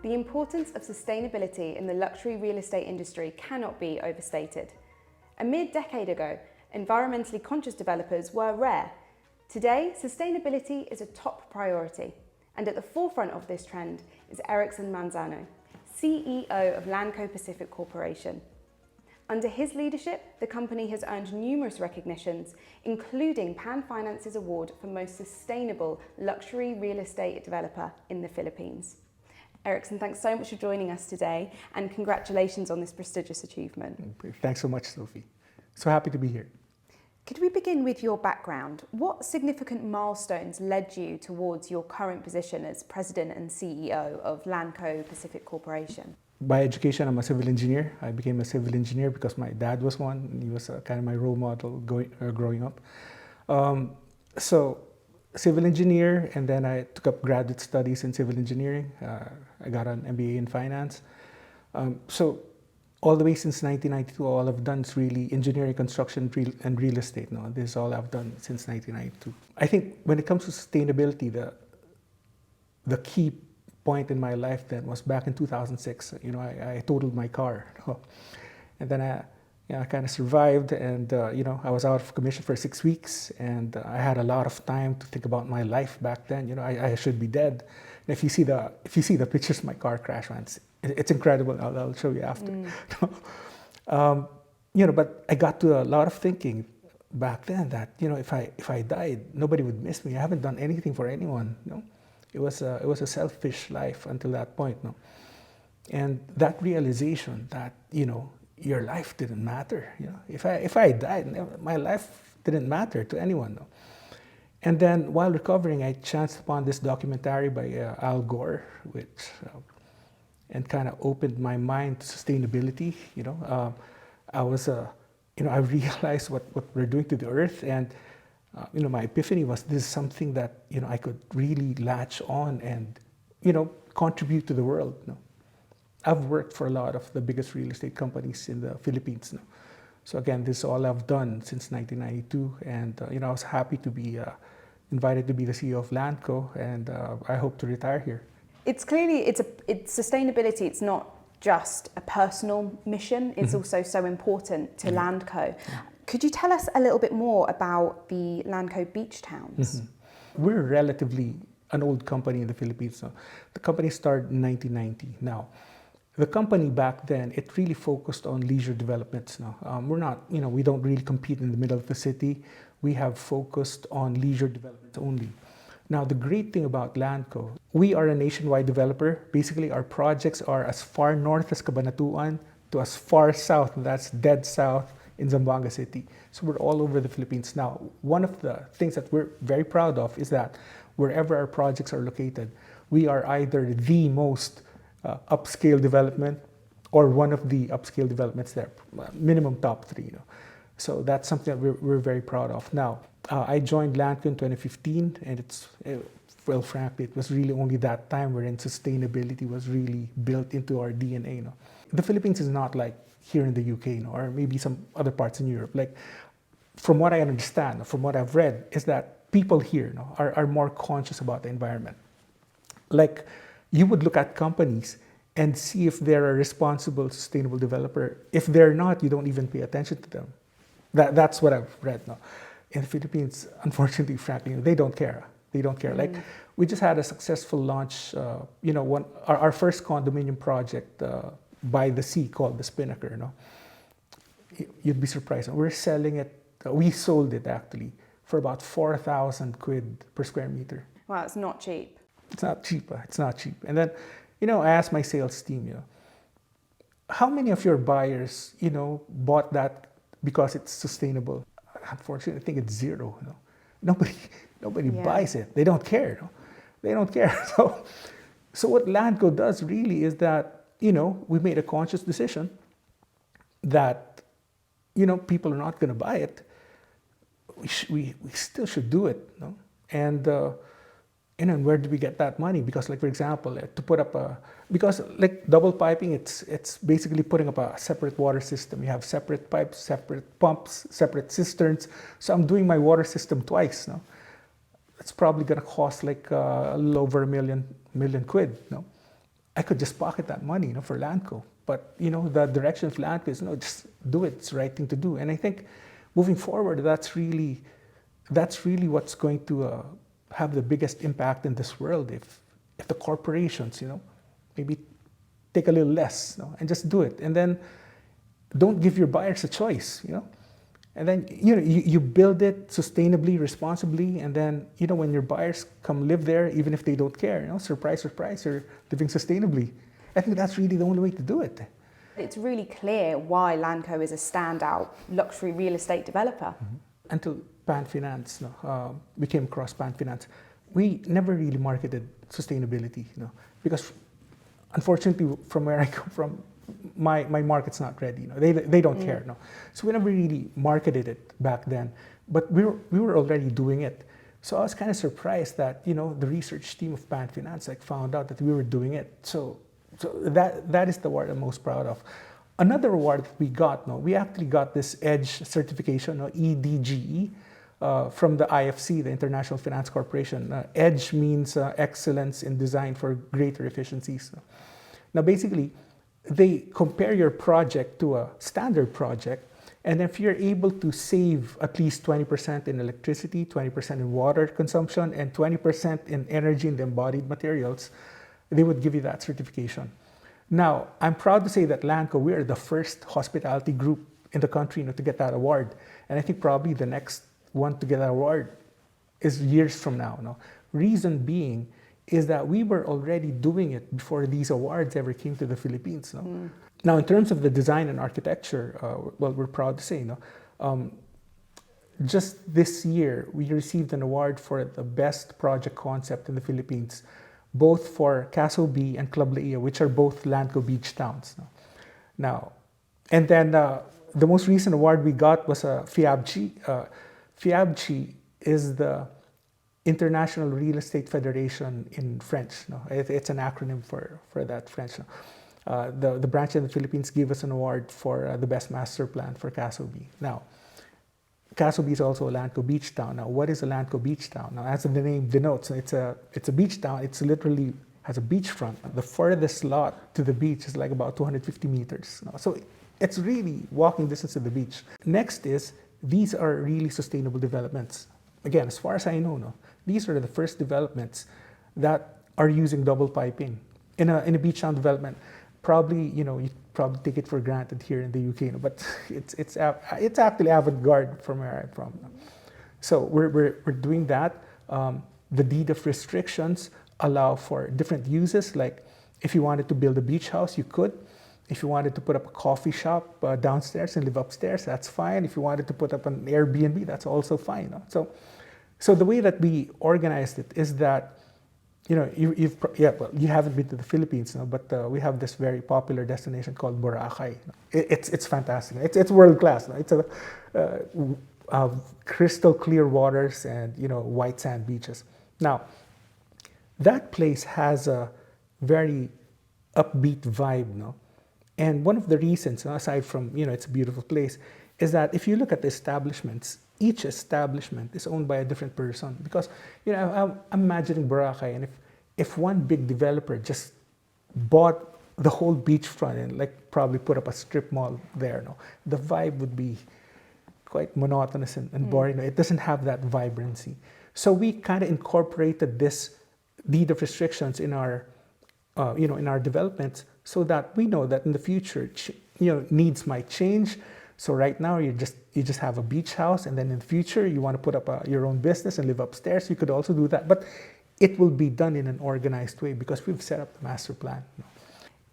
The importance of sustainability in the luxury real estate industry cannot be overstated. A mere decade ago, environmentally conscious developers were rare. Today, sustainability is a top priority, and at the forefront of this trend is Erickson Manzano, CEO of Landco Pacific Corporation. Under his leadership, the company has earned numerous recognitions, including Pan Finance's award for Most Sustainable Luxury Real Estate Developer in the Philippines. Erickson, thanks so much for joining us today, and congratulations on this prestigious achievement. Thanks so much, Sophie. So happy to be here. Could we begin with your background? What significant milestones led you towards your current position as President and CEO of Landco Pacific Corporation? By education, I'm a civil engineer. I became a civil engineer because my dad was one, and he was kind of my role model growing up. So, civil engineer, and then I took up graduate studies in civil engineering. I got an MBA in finance. So, all the way since 1992, all I've done is really engineering, construction, and real estate. No, this is all I've done since 1992. I think when it comes to sustainability, the key point in my life then was back in 2006. I totaled my car, and then I kind of survived, and I was out of commission for 6 weeks, and I had a lot of time to think about my life back then. I should be dead. And if you see the pictures of my car crash, man, it's incredible. I'll show you after. But I got to a lot of thinking back then that if I died, nobody would miss me. I haven't done anything for anyone. It was a selfish life until that point. No? And that realization that your life didn't matter. If I died, my life didn't matter to anyone. No? And then while recovering, I chanced upon this documentary by Al Gore, which and kind of opened my mind to sustainability. I realized what we're doing to the earth, and my epiphany was this is something that I could really latch on and contribute to the world. I've worked for a lot of the biggest real estate companies in the Philippines. So again, this is all I've done since 1992, and I was happy to be invited to be the CEO of Landco, and I hope to retire here. It's clearly it's sustainability. It's not just a personal mission. It's also so important to Landco. Could you tell us a little bit more about the Landco beach towns? We're relatively an old company in the Philippines. So the company started in 1990. Now, the company back then, it really focused on leisure developments. Now, we're not, we don't really compete in the middle of the city. We have focused on leisure developments only. Now, the great thing about Landco, we are a nationwide developer. Basically, our projects are as far north as Cabanatuan to as far south, that's dead south, in Zamboanga City. So we're all over the Philippines. Now, one of the things that we're very proud of is that wherever our projects are located, we are either the most upscale development or one of the upscale developments there, minimum top 3. So that's something that we're very proud of. Now, I joined Landco in 2015, and well, frankly, it was really only that time wherein sustainability was really built into our DNA. The Philippines is not like here in the UK, or maybe some other parts in Europe. Like, from what I understand, from what I've read, is that people here are more conscious about the environment. Like, you would look at companies and see if they're a responsible, sustainable developer. If they're not, you don't even pay attention to them. That's what I've read now. In the Philippines, unfortunately, frankly, they don't care. They don't care. Like, we just had a successful launch, our first condominium project by the sea called the Spinnaker. You'd be surprised. We're selling it, we sold it actually for about 4,000 quid per square meter. Wow, it's not cheap. It's not cheap. It's not cheap. And then, I asked my sales team, how many of your buyers, bought that because it's sustainable? Unfortunately, I think it's zero. Nobody buys it. They don't care. They don't care. So what Landco does really is that, we made a conscious decision that, people are not going to buy it. We still should do it. And where do we get that money? Because, like, for example, to put up because like double piping, it's basically putting up a separate water system. You have separate pipes, separate pumps, separate cisterns. So I'm doing my water system twice. It's probably going to cost like a little over a million quid. I could just pocket that money, for Landco. But, the direction of Landco is, just do it. It's the right thing to do. And I think moving forward, that's really what's going to have the biggest impact in this world. If the corporations, maybe take a little less, and just do it. And then don't give your buyers a choice, And then, you build it sustainably, responsibly, and then, when your buyers come live there, even if they don't care, surprise, surprise, you're living sustainably. I think that's really the only way to do it. It's really clear why Landco is a standout luxury real estate developer. Until Pan Finance, we came across Pan Finance, we never really marketed sustainability, because unfortunately, from where I come from, my market's not ready. They don't care. So we never really marketed it back then, but we were already doing it. So I was kind of surprised that the research team of Pan Finance found out that we were doing it. So that is the award I'm most proud of. Another award that we got, we actually got this EDGE certification, EDGE, from the IFC, the International Finance Corporation. EDGE means excellence in design for greater efficiencies. Now, basically, they compare your project to a standard project, and if you're able to save at least 20% in electricity, 20% in water consumption, and 20% in energy and embodied materials, they would give you that certification. Now, I'm proud to say that Landco, we are the first hospitality group in the country to get that award. And I think probably the next one to get that award is years from now. Reason being is that we were already doing it before these awards ever came to the Philippines. Now, in terms of the design and architecture, well, we're proud to say, just this year, we received an award for the best project concept in the Philippines, both for Caso B and Club Laia, which are both Landco beach towns. Now, and then the most recent award we got was a FIABCHI. FIABCHI is the International Real Estate Federation in French. It's an acronym for that French. The branch in the Philippines gave us an award for the best master plan for Caso B. Now, Caso B is also a Landco beach town. Now, what is a Landco beach town? Now, as the name denotes, it's a beach town. It's literally has a beachfront. The furthest lot to the beach is about 250 meters. So it's really walking distance to the beach. Next is, these are really sustainable developments. Again, as far as I know, these are the first developments that are using double piping in a beach town development. Probably, you probably take it for granted here in the UK, but it's actually avant-garde from where I'm from. So we're doing that. The deed of restrictions allow for different uses. Like if you wanted to build a beach house, you could. If you wanted to put up a coffee shop downstairs and live upstairs, that's fine. If you wanted to put up an Airbnb, that's also fine. So the way that we organized it is that, you haven't been to the Philippines, but we have this very popular destination called Boracay. It's fantastic. It's world class. It's a crystal clear waters and white sand beaches. Now, that place has a very upbeat vibe, And one of the reasons, aside from it's a beautiful place, is that if you look at the establishments, each establishment is owned by a different person. Because I'm imagining Boracay, and if one big developer just bought the whole beachfront and probably put up a strip mall there, the vibe would be quite monotonous and boring. It doesn't have that vibrancy. So we kind of incorporated this deed of restrictions in our in our developments, so that we know that in the future, needs might change. So right now you just have a beach house, and then in the future you want to put up your own business and live upstairs. You could also do that, but it will be done in an organized way because we've set up the master plan.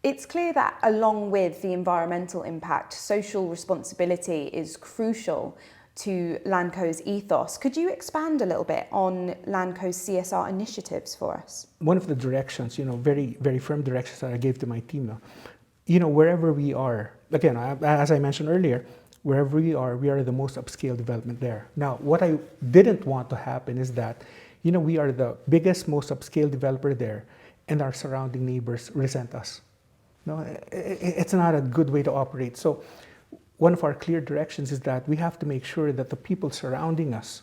It's clear that along with the environmental impact, social responsibility is crucial to Landco's ethos. Could you expand a little bit on Landco's CSR initiatives for us? One of the directions, very, very firm directions that I gave to my team, wherever we are, again, as I mentioned earlier, wherever we are the most upscale development there. Now, what I didn't want to happen is that, we are the biggest, most upscale developer there, and our surrounding neighbors resent us. It's not a good way to operate. So one of our clear directions is that we have to make sure that the people surrounding us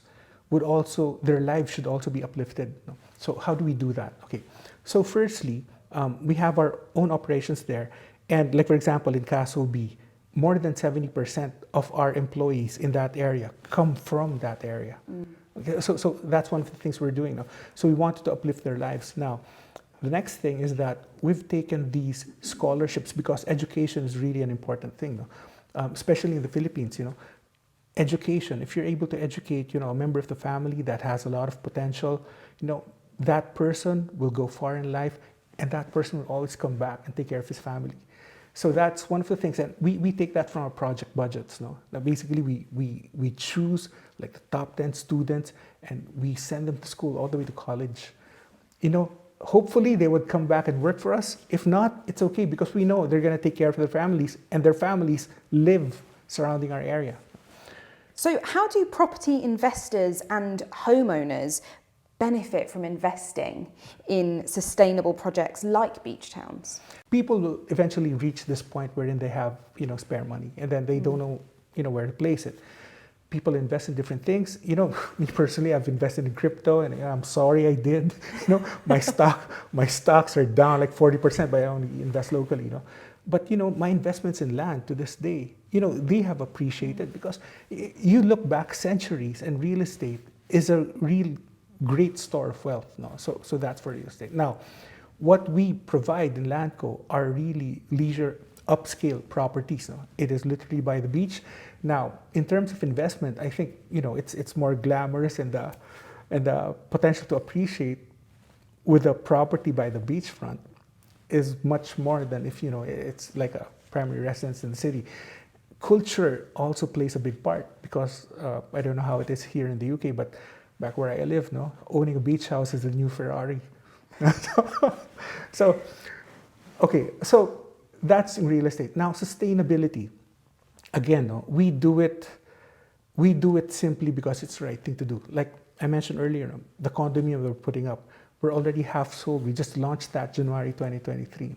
their lives should also be uplifted. So how do we do that? Okay. So firstly, We have our own operations there. And like, for example, in Caso B, more than 70% of our employees in that area come from that area. Okay, so that's one of the things we're doing now. So we wanted to uplift their lives. Now, the next thing is that we've taken these scholarships because education is really an important thing, especially in the Philippines. Education. If you're able to educate, a member of the family that has a lot of potential, that person will go far in life, and that person will always come back and take care of his family. So that's one of the things, and we take that from our project budgets. Now basically, we choose like the top 10 students, and we send them to school all the way to college. Hopefully they would come back and work for us. If not, it's okay, because we know they're going to take care of their families, and their families live surrounding our area. So how do property investors and homeowners benefit from investing in sustainable projects like beach towns? People will eventually reach this point wherein they have, spare money, and then they don't know, where to place it. People invest in different things. Me personally, I've invested in crypto, and I'm sorry I did. My stocks are down like 40%, but I only invest locally. But my investments in land to this day, they have appreciated, because you look back centuries, and real estate is a real great store of wealth. So that's for real estate. Now, what we provide in Landco are really leisure upscale properties. It is literally by the beach. Now, in terms of investment, I think it's more glamorous, and the potential to appreciate with a property by the beachfront is much more than if it's like a primary residence in the city. Culture also plays a big part, because I don't know how it is here in the UK, but back where I live, owning a beach house is the new Ferrari. So that's in real estate. Now, sustainability. Again, we do it simply because it's the right thing to do. Like I mentioned earlier, the condominium we're putting up, we're already half sold. We just launched that January 2023.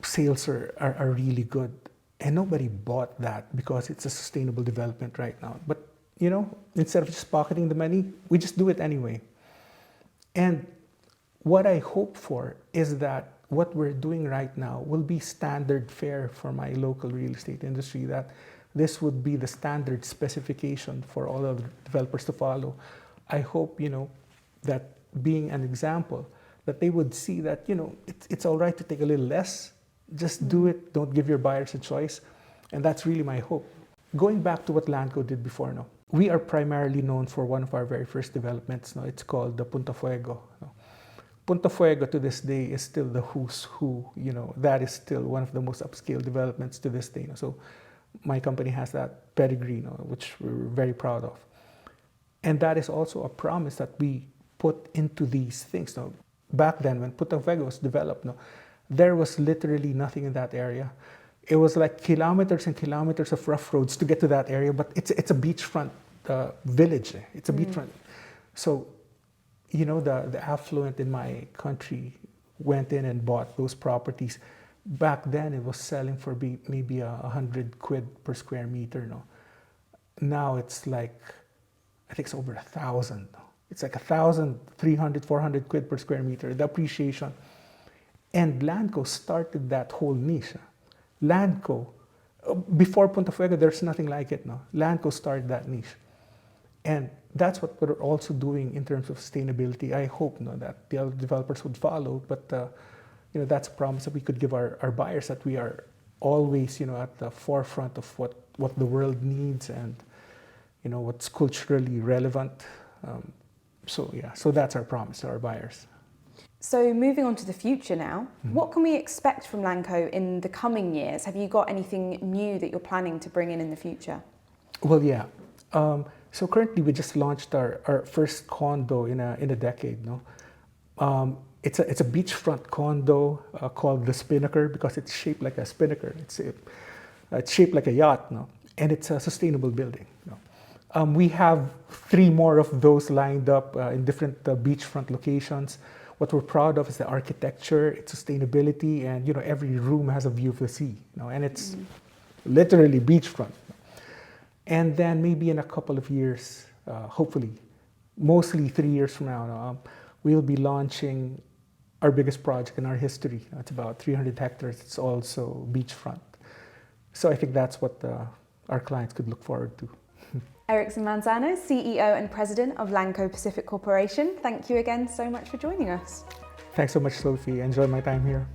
Sales are really good, and nobody bought that because it's a sustainable development right now. But instead of just pocketing the money, we just do it anyway. And what I hope for is that what we're doing right now will be standard fare for my local real estate industry, that this would be the standard specification for all other developers to follow. I hope, that being an example, that they would see that, it's all right to take a little less, just do it, don't give your buyers a choice. And that's really my hope. Going back to what Landco did before, we are primarily known for one of our very first developments. It's called the Punta Fuego. Punta Fuego to this day is still the who's who, that is still one of the most upscale developments to this day. So my company has that pedigree, which we're very proud of. And that is also a promise that we put into these things. Back then, when Punta Fuego was developed, there was literally nothing in that area. It was like kilometers and kilometers of rough roads to get to that area, but it's a beachfront village. It's a beachfront. So, the affluent in my country went in and bought those properties. Back then, it was selling for maybe 100 quid per square meter. Now it's like, I think it's over 1,000. It's like 1,000, 300, 400 quid per square meter, the appreciation. And Landco started that whole niche. Landco, before Punta Fuego, there's nothing like it. Landco started that niche. And that's what we're also doing in terms of sustainability. I hope that the other developers would follow, but that's a promise that we could give our buyers, that we are always at the forefront of what the world needs, and what's culturally relevant. So that's our promise to our buyers. So moving on to the future now, what can we expect from Landco in the coming years? Have you got anything new that you're planning to bring in the future? Well, yeah. So currently we just launched our first condo in a decade. It's a beachfront condo called the Spinnaker, because it's shaped like a spinnaker. It's shaped like a yacht, and it's a sustainable building. We have 3 more of those lined up in different beachfront locations. What we're proud of is the architecture, its sustainability, and every room has a view of the sea. And it's literally beachfront. And then maybe in a couple of years, hopefully, mostly 3 years from now, we'll be launching our biggest project in our history. It's about 300 hectares. It's also beachfront. So I think that's what our clients could look forward to. Erickson Manzano, CEO and President of Landco Pacific Corporation, thank you again so much for joining us. Thanks so much, Sophie. Enjoy my time here.